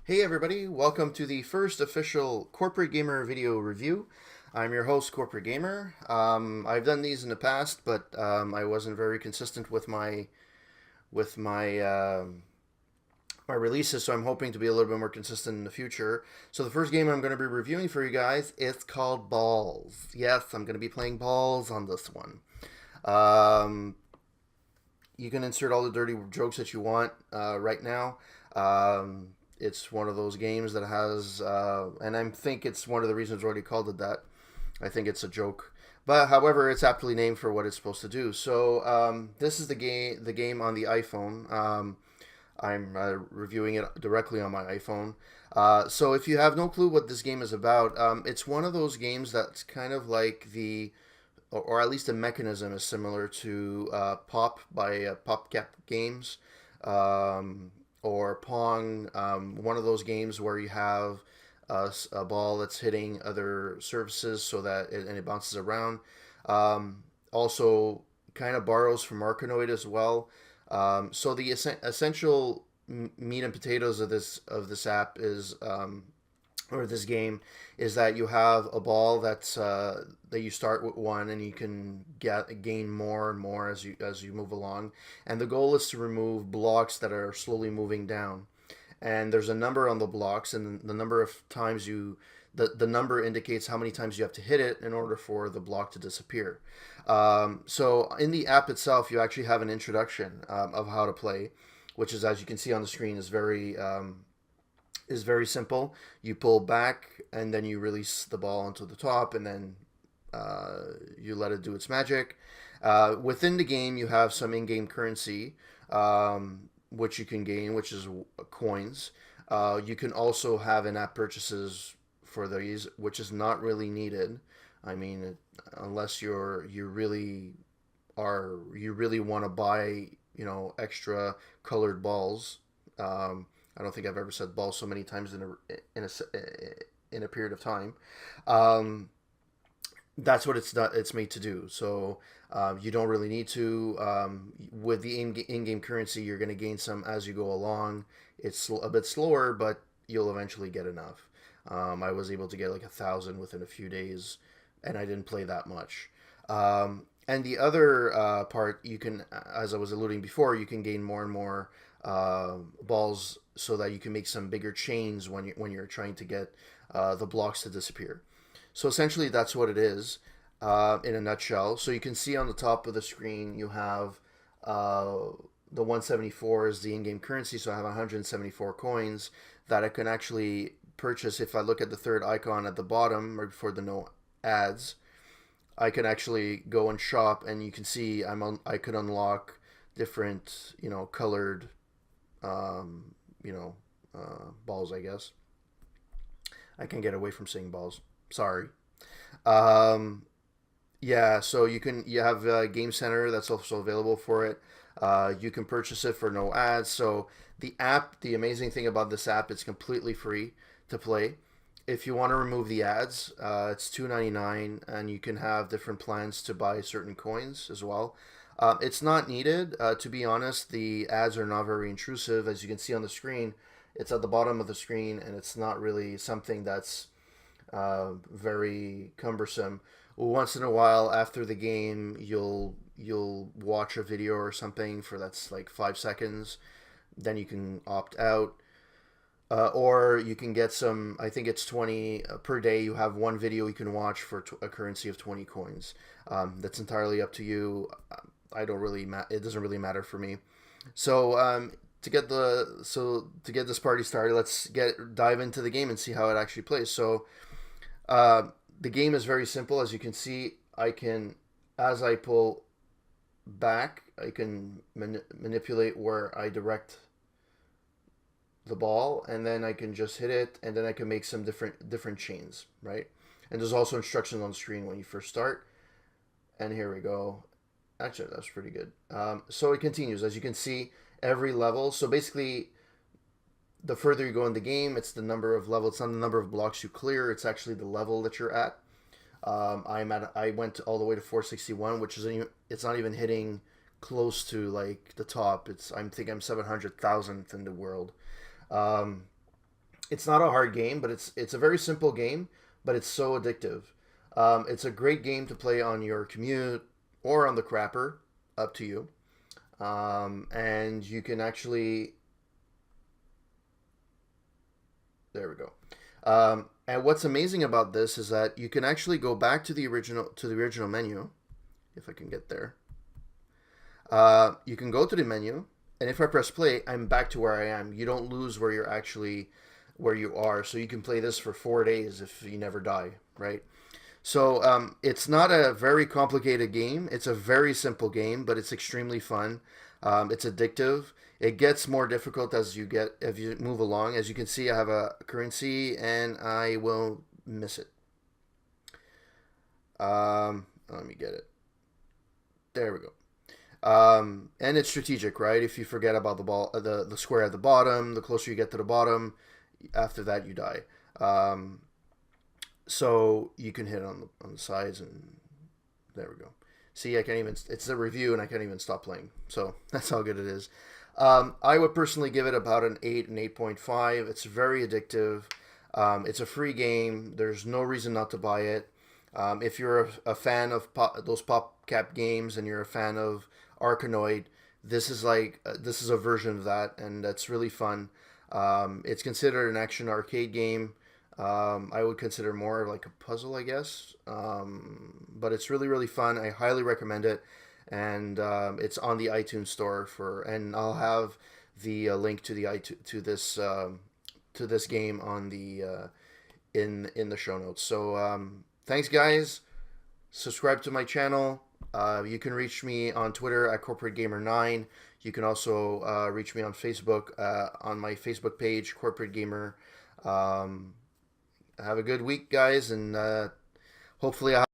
Hey everybody, welcome to the first official Corporate Gamer video review. I'm your host, Corporate Gamer. I've done these in the past, but I wasn't very consistent with my releases, so I'm hoping to be a little bit more consistent in the future. So the first game I'm going to be reviewing for you guys is called Ballz. Yes, I'm going to be playing Ballz on this one. Um, you can insert all the dirty jokes that you want right now. It's one of those games that has, and I think it's one of the reasons Roddy called it that. I think it's a joke, but however, it's aptly named for what it's supposed to do. So this is the game on the iPhone. I'm reviewing it directly on my iPhone. So if you have no clue what this game is about, it's one of those games that's kind of like or at least the mechanism is similar to Pop by PopCap Games, or Pong. One of those games where you have a ball that's hitting other surfaces so that it bounces around. Also, kind of borrows from Arkanoid as well. So the essential meat and potatoes of this app is or this game is that you have a ball that you start with one and you can gain more and more as you move along, and the goal is to remove blocks that are slowly moving down, and there's a number on the blocks, and the number of times the number indicates how many times you have to hit it in order for the block to disappear. So in the app itself, you actually have an introduction of how to play, which is, as you can see on the screen, is very simple. You pull back and then you release the ball onto the top, and then you let it do its magic. Within the game, you have some in-game currency, which you can gain, which is coins. You can also have in-app purchases for these, which is not really needed. I mean, unless you really want to buy, extra colored balls. I don't think I've ever said ball so many times in a period of time. Um, that's what it's made to do. So you don't really need to. With the in-game currency, you're going to gain some as you go along. It's a bit slower, but you'll eventually get enough. I was able to get like 1,000 within a few days, and I didn't play that much. And the other part, you can, as I was alluding before, you can gain more and more balls so that you can make some bigger chains when you're trying to get the blocks to disappear. So essentially, that's what it is in a nutshell. So you can see on the top of the screen, you have the 174 is the in-game currency. So I have 174 coins that I can actually purchase. If I look at the third icon at the bottom, right before the no ads, I can actually go and shop, and you can see I could unlock different, colored, um, you know balls. I guess I can get away from saying balls. Sorry. Um, yeah, so you have Game Center that's also available for it. You can purchase it for no ads. So the amazing thing about this app, it's completely free to play. If you want to remove the ads, it's $2.99, and you can have different plans to buy certain coins as well. It's not needed, to be honest. The ads are not very intrusive, as you can see on the screen. It's at the bottom of the screen, and it's not really something that's very cumbersome. Once in a while, after the game, you'll watch a video or something for that's like 5 seconds. Then you can opt out. Or you can get some. I think it's 20 per day. You have one video you can watch for a currency of 20 coins. That's entirely up to you. I don't really. It doesn't really matter for me. So to get this party started, let's dive into the game and see how it actually plays. So uh, the game is very simple. As you can see, as I pull back, I can manipulate where I direct the ball, and then I can just hit it, and then I can make some different chains, right? And there's also instructions on the screen when you first start. And here we go. Actually, that's pretty good. So it continues, as you can see, every level. So basically, the further you go in the game, it's the number of levels. It's not the number of blocks you clear. It's actually the level that you're at. I went all the way to 461, which is it's not even hitting close to like the top. I think I'm 700,000th in the world. Um, It's not a hard game, but it's a very simple game, but it's so addictive. It's a great game to play on your commute or on the crapper, up to you. And you can actually, there we go. And what's amazing about this is that you can actually go back to the original menu, if I can get there. You can go to the menu, and if I press play, I'm back to where I am. You don't lose where you are, so you can play this for 4 days if you never die, right? So it's not a very complicated game. It's a very simple game, but it's extremely fun. It's addictive. It gets more difficult as you move along. As you can see, I have a currency, and I will miss it. Let me get it. There we go. And it's strategic, right? If you forget about the square at the bottom, the closer you get to the bottom, after that you die. So you can hit on the sides, and there we go. See, I can't even. It's a review, and I can't even stop playing. So that's how good it is. I would personally give it about an 8, an 8.5. It's very addictive. It's a free game. There's no reason not to buy it. If you're a fan of those PopCap games and you're a fan of Arkanoid, this is a version of that, and that's really fun. It's considered an action arcade game. I would consider more like a puzzle, I guess. But it's really, really fun. I highly recommend it, and it's on the iTunes store and I'll have the link to the to this game on the in the show notes. So thanks, guys. Subscribe to my channel. You can reach me on Twitter at Corporate Gamer 9. You can also reach me on Facebook on my Facebook page, Corporate Gamer. Have a good week, guys, and hopefully